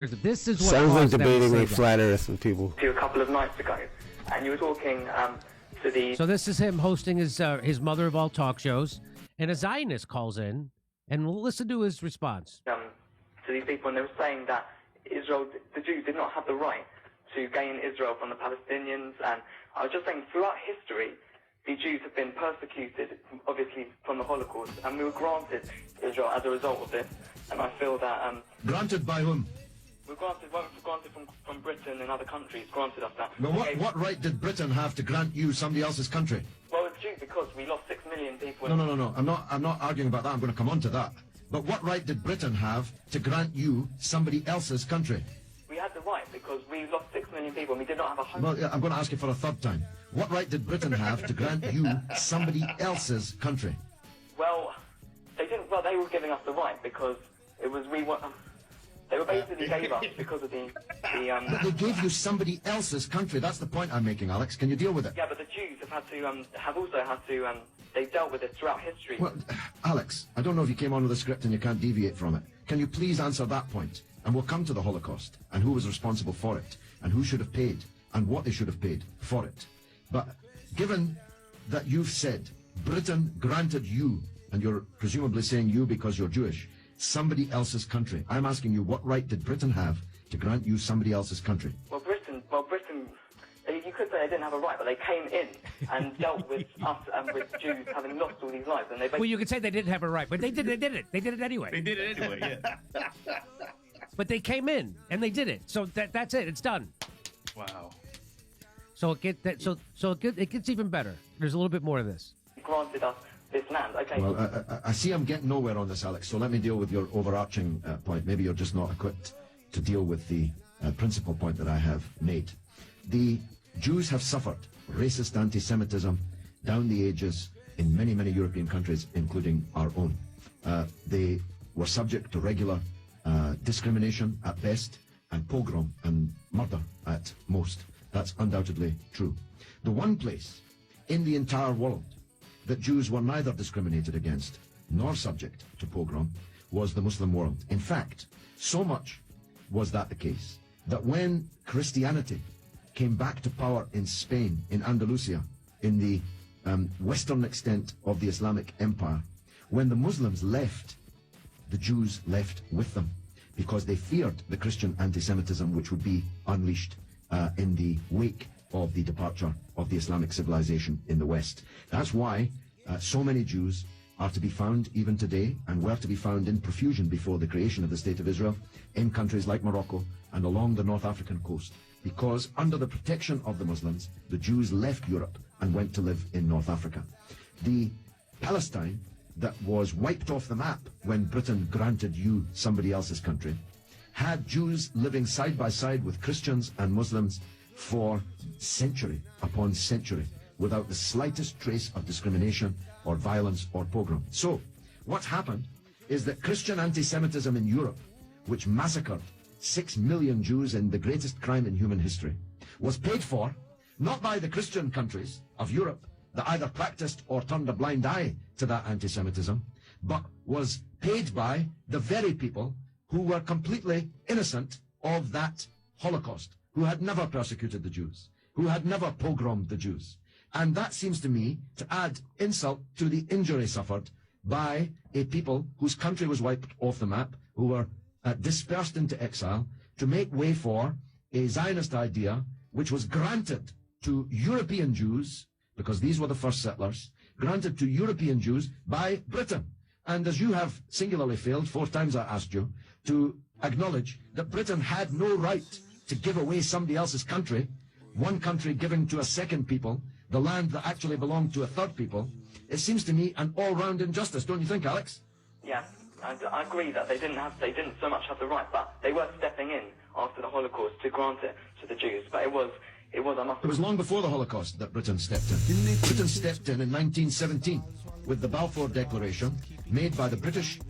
This is what sounds like caused them to debating say with that. flat Earth with people. To a couple of nights ago, and you were talking to the So this is him hosting his mother of all talk shows, and a Zionist calls in, and we'll listen to his response. to these people, and they were saying that Israel, the Jews, did not have the right to gain Israel from the Palestinians. And I was just saying, throughout history, the Jews have been persecuted, obviously from the Holocaust, and we were granted Israel as a result of this. And I feel that Granted by whom? we're granted from Britain and other countries granted us that. Well, Okay, what right did Britain have to grant you somebody else's country? Well, it's due because we lost 6 million people. No. I'm not arguing about that. I'm going to come on to that. But what right did Britain have to grant you somebody else's country? We had the right because we lost 6 million people and we did not have a home. Well, yeah, I'm going to ask you for a third time. What right did Britain have to grant you somebody else's country? Well, they didn't. Well, they were giving us the right because it was we were. They were basically gave us because of the But they gave you somebody else's country. That's the point I'm making, Alex. Can you deal with it? Yeah, but the Jews have also had to they've dealt with it throughout history. Well, Alex, I don't know if you came on with a script and you can't deviate from it. Can you please answer that point? And we'll come to the Holocaust and who was responsible for it and who should have paid and what they should have paid for it. But given that you've said Britain granted you, and you're presumably saying you because you're Jewish, somebody else's country, I'm asking you, what right did Britain have to grant you somebody else's country? Well, Britain. You could say they didn't have a right, but they came in and dealt with us and with Jews having lost all these lives, and they Well, you could say they didn't have a right, but they did it. They did it anyway. They did it anyway, yeah. But they came in and they did it. So that's it. It's done. Wow. So it gets even better. There's a little bit more to this. granted us this land. Okay. Well, I see I'm getting nowhere on this, Alex, so let me deal with your overarching point. Maybe you're just not equipped to deal with the principal point that I have made. The Jews have suffered racist anti-Semitism down the ages in many, many European countries, including our own. They were subject to regular discrimination at best, and pogrom and murder at most. That's undoubtedly true. The one place in the entire world that Jews were neither discriminated against nor subject to pogrom was the Muslim world. In fact, so much was that the case that when Christianity came back to power in Spain, in Andalusia, in the western extent of the Islamic Empire, when the Muslims left, the Jews left with them because they feared the Christian anti-Semitism which would be unleashed in the wake of the departure of the Islamic civilization in the West. That's why so many Jews are to be found even today, and were to be found in profusion before the creation of the State of Israel, in countries like Morocco and along the North African coast, because under the protection of the Muslims, the Jews left Europe and went to live in North Africa. The Palestine that was wiped off the map when Britain granted you somebody else's country had Jews living side by side with Christians and Muslims for century upon century without the slightest trace of discrimination or violence or pogrom. So what's happened is that Christian anti-Semitism in Europe, which massacred 6 million Jews in the greatest crime in human history, was paid for not by the Christian countries of Europe that either practiced or turned a blind eye to that anti-Semitism, but was paid by the very people who were completely innocent of that Holocaust, who had never persecuted the Jews, who had never pogromed the Jews. And that seems to me to add insult to the injury suffered by a people whose country was wiped off the map, who were dispersed into exile, to make way for a Zionist idea which was granted to European Jews, because these were the first settlers, granted to European Jews by Britain. And as you have singularly failed, 4 times I asked you, to acknowledge that Britain had no right to give away somebody else's country, one country giving to a second people the land that actually belonged to a third people, it seems to me an all-round injustice, don't you think, Alex? Yeah, I agree that they didn't so much have the right, but they were stepping in after the Holocaust to grant it to the Jews. But it was It was long before the Holocaust that Britain stepped in. Britain stepped in 1917 with the Balfour Declaration made by the British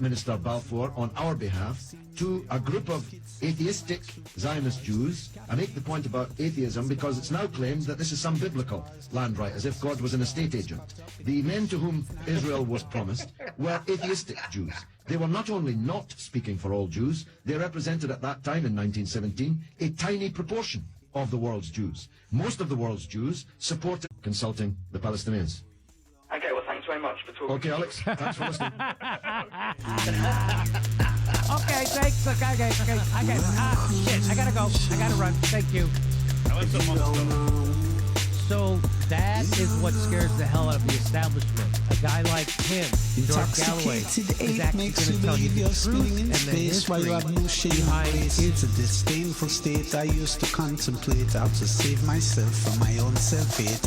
Minister Balfour on our behalf to a group of atheistic Zionist Jews. I make the point about atheism because it's now claimed that this is some biblical land right, as if God was an estate agent. The men to whom Israel was promised were atheistic Jews. They were not only not speaking for all Jews, they represented at that time in 1917 a tiny proportion of the world's Jews. Most of the world's Jews supported consulting the Palestinians. Okay, well, thanks very much for talking. Okay, Alex, thanks for listening. Okay, thanks. Okay, shit, I gotta go. I gotta run. Thank you. I like the monster. So that is what scares the hell out of the establishment. A guy like him, George Galloway, is actually going to tell you the truth and the history behind It's a disdainful state I used to contemplate how to save myself from my own self-hate.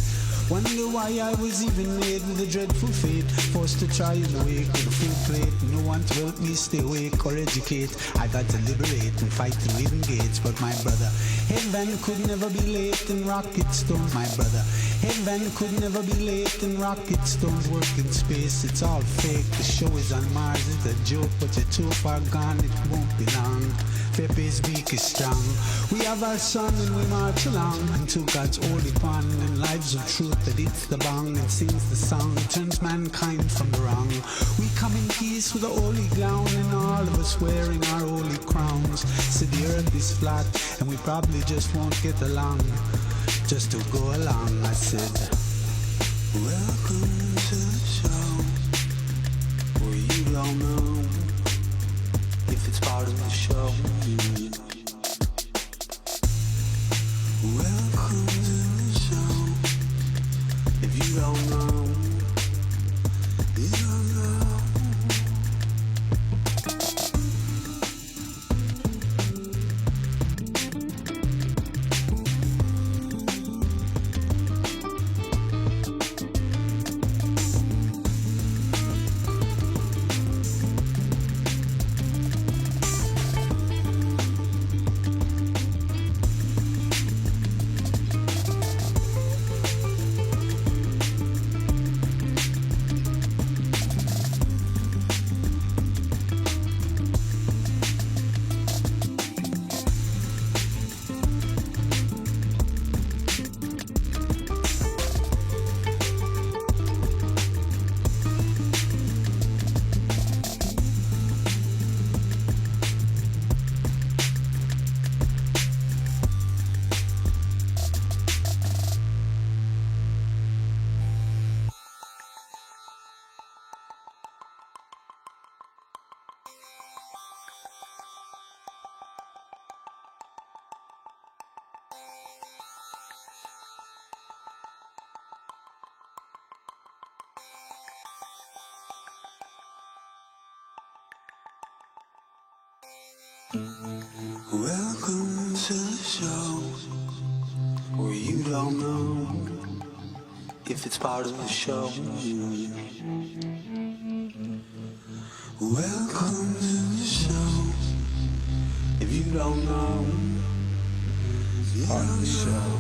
Wonder why I was even made with a dreadful fate. Forced to try and wake with a full plate. No one to help me stay awake or educate. I got to liberate and fight through even gates. But my brother, heaven could never be late in rocket stones. My brother, heaven could never be late in rocket stones. Work in space, it's all fake. The show is on Mars, it's a joke. But you're too far gone, it won't be long. Pepe's beak is strong. We have our son and we march along until God's holy pond and lives of truth that hits the bong and sings the song, turns mankind from the wrong. We come in peace with a holy gown and all of us wearing our holy crowns. So the earth is flat and we probably just won't get along. Just to go along, I said, welcome to the show, where you don't know if it's part of the show. Welcome to the show. If you don't know, you don't know. Welcome to the show, where you don't know if it's part of the show. Welcome to the show, if you don't know, it's part of the show.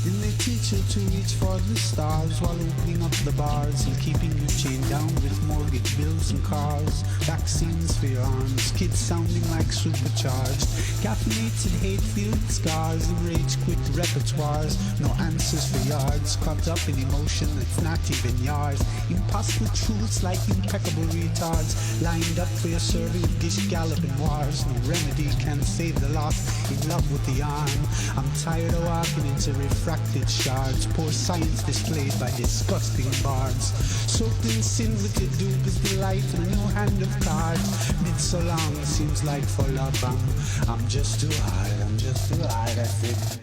Then they teach you to reach for the stars while opening up the bars and keeping you chained down with mortgage bills and cars. Vaccines for your arms, kids sounding like supercharged. Caffeinated hate-filled scars and rage-quit repertoires. No answers for yards, caught up in emotion that's not even yours. Impossible truths like impeccable retards, lined up for your serving of gish galloping wars. No remedy can save the lost in love with the arm. I'm tired of walking into refracted shards. Poor science displayed by disgusting bards. Soaked in sin with your dupe is the light and a new hand of cards. Been so long, seems like for love. I'm just too hard, I'm just too hard, that's it.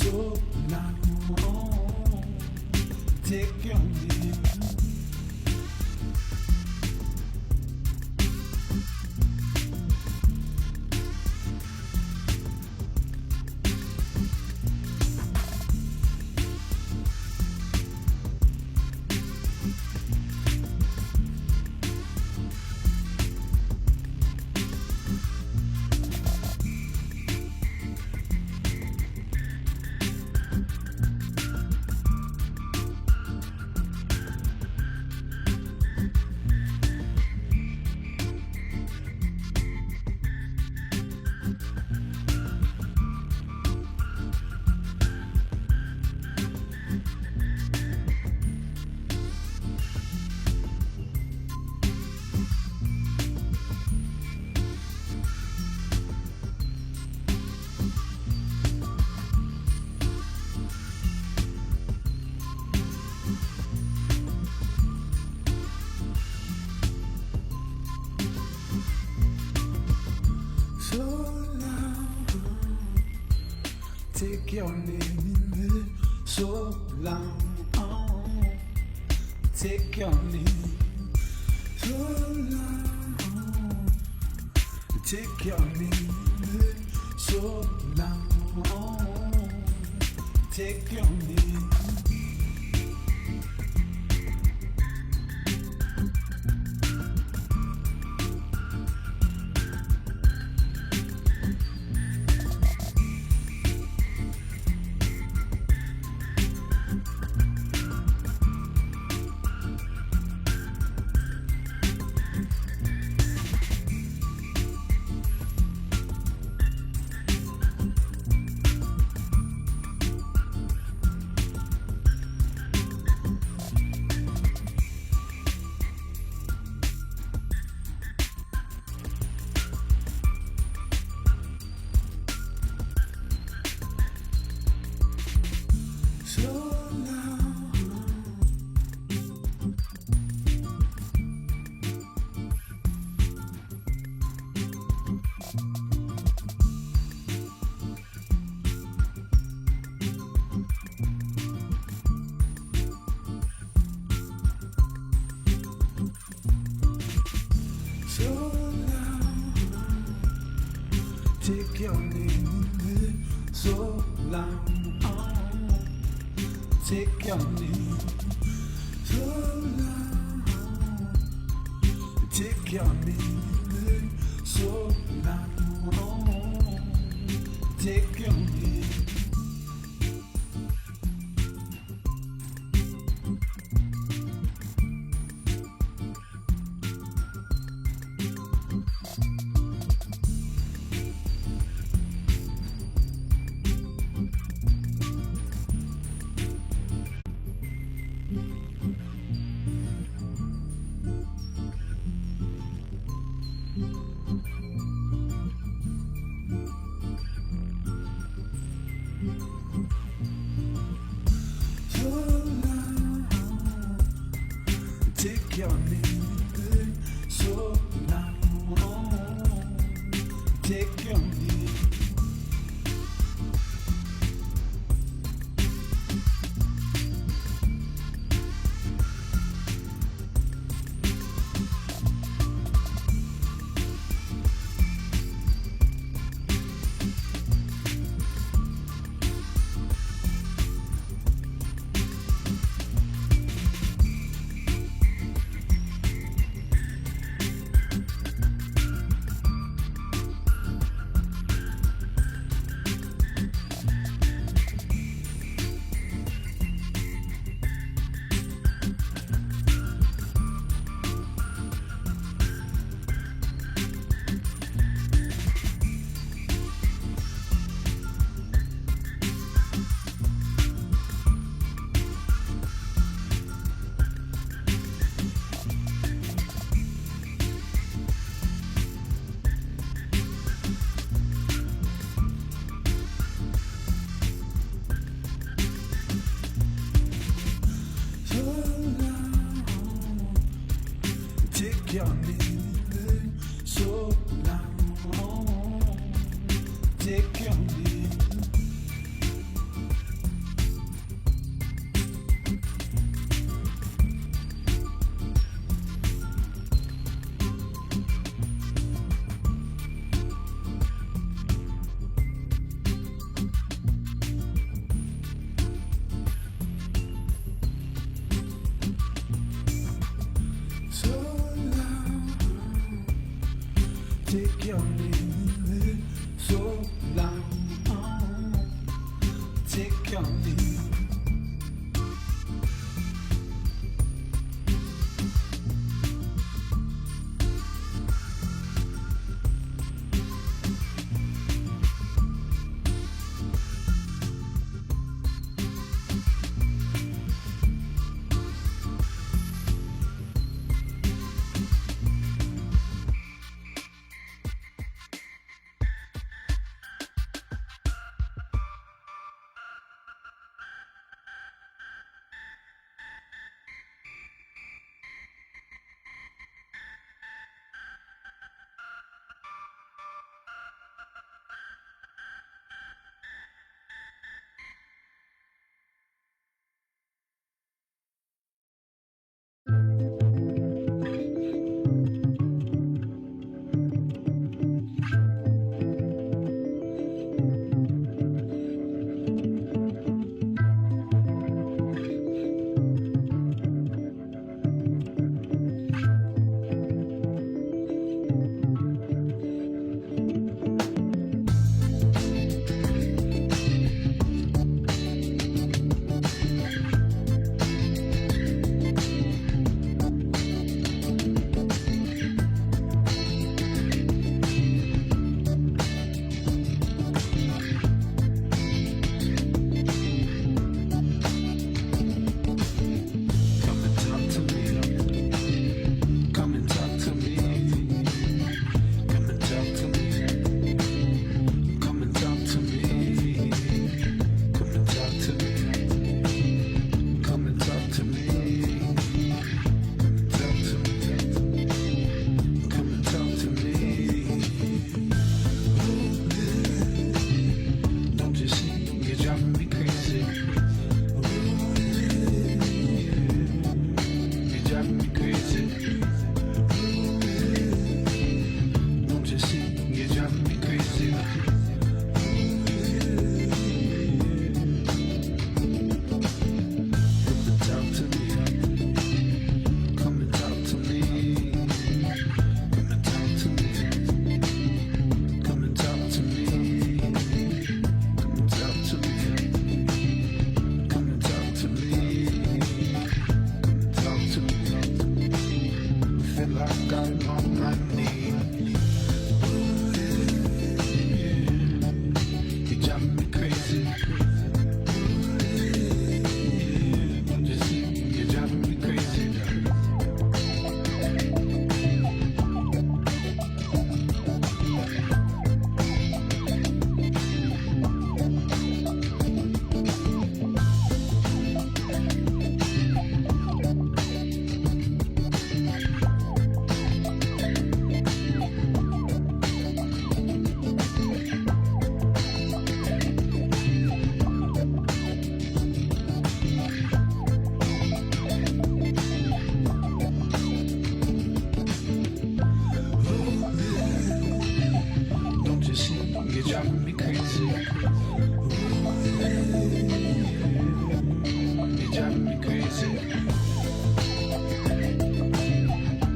so long. Take your name. Take your name, so long. Take your name, so long. Take your name, so long. Take your name. Take your name, so long. Take your name, so long. Take your name, so long. Take your name. Take your name, so long. Take your name. Take your name, so long. Take your name. your leave so long. Take your leave.